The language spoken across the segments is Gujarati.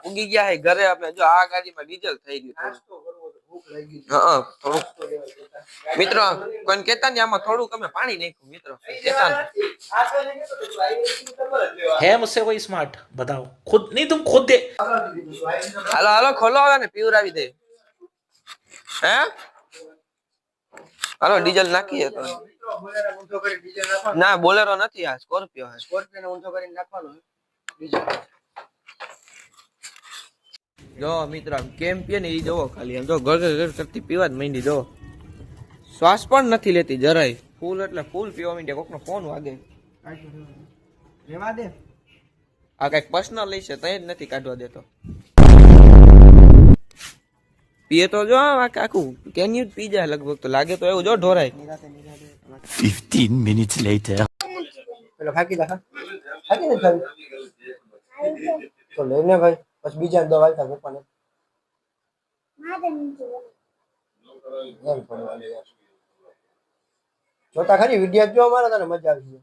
ઉગી ગયા હે ઘરે આપણે જો આ ગાડીમાં ડીઝલ થઈ ગયું હા થોડું મિત્રો કોણ કહેતા ને આમાં થોડું અમે પાણી નાખ્યું મિત્રો है मुझसे कोई स्मार्ट बताओ खुद नहीं तुम खुद दे હાલો હાલો ખોલો હવે ને પીવરાવી દે હે હાલો ડીઝલ નાખીએ તો ના બોલેરો નથી આ સ્કોર્પિયો હે સ્કોર્પિયો ને ઊંધો કરીને નાખવાનો ડીઝલ જો મિત્રો કેમ પીએ ને ઈ જોવો ખાલી આમ જો ગળગળ કરતી પીવા જ માંડી જો શ્વાસ પણ નથી લેતી જરાય ફૂલ એટલે ફૂલ પીવા માંડે કોકનો ફોન વાગે રેવા દે આ કઈક પર્સનલ લઈ છે તઈ જ નથી કાઢવા દેતો પીએ તો જો આખું કેન્યુ પી જાય લગભગ તો લાગે તો એવું જો ઢોરાય 15 minutes later પેલો ફાકી દા ફાકી દે ભાઈ તો લઈને ભાઈ બસ બીજા દવા આલતા પપ્પાને જોતા ખરી વિડિયો જો મારા તને મજા આવી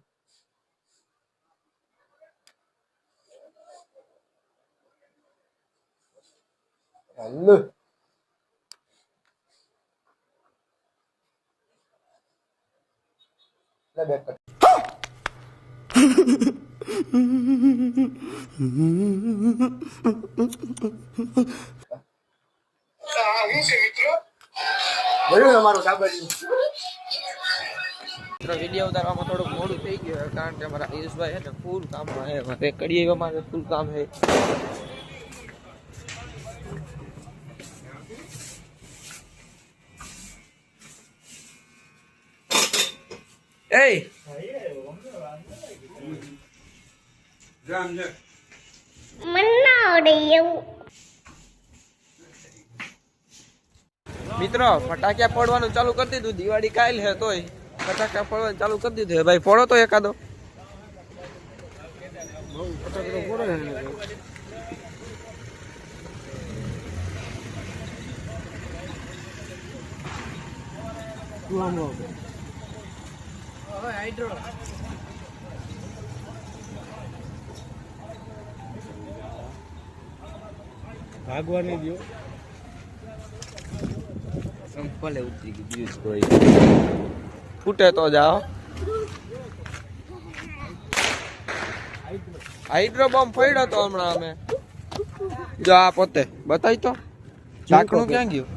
હેલો લે બેક કર વિડીયો ઉતારવામાં થોડુંક મોડું થઈ ગયું કારણ કે અમારા આયુષભાઈ છે ને ફૂલ કામમાં હે રેકડીએ અમારે ફૂલ કામ હે એ મિત્રો ફટાકિયા ફોડવાનું ચાલુ કરી દીધું દિવાળી કાલ હે તોય ફટાકિયા ફોડવાનું ચાલુ કરી દીધું હે ભાઈ ફોડો તો એકાદો ભાગવાની દો સંપલે ઉતરી ગઈ બીજું કોઈ ફૂટે તો જાઓ હાઇડ્રો બોમ્બ ફોડ્યો તો હમણાં અમે જો આ પોતે બતાવી તો ઢાંકણું ક્યાં ગયું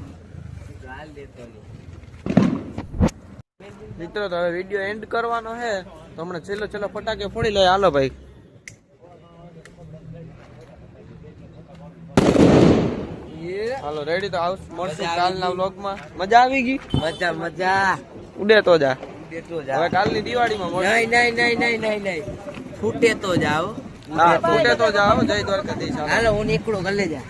મિત્રો તો હવે વિડીયો એન્ડ કરવાનો હે તો હમણાં છેલ્લો ફટાકે ફોડી લે હાલો ભાઈ હાલો રેડી તો આવ મળશું કાલના વ્લોગમાં મજા આવી ગઈ મજા ઉડે તો જા હવે કાલની દિવાળીમાં નહીં ફૂટે તો જાઓ જય દ્વારકાધીશ હાલો હું નીકળું ગલે જા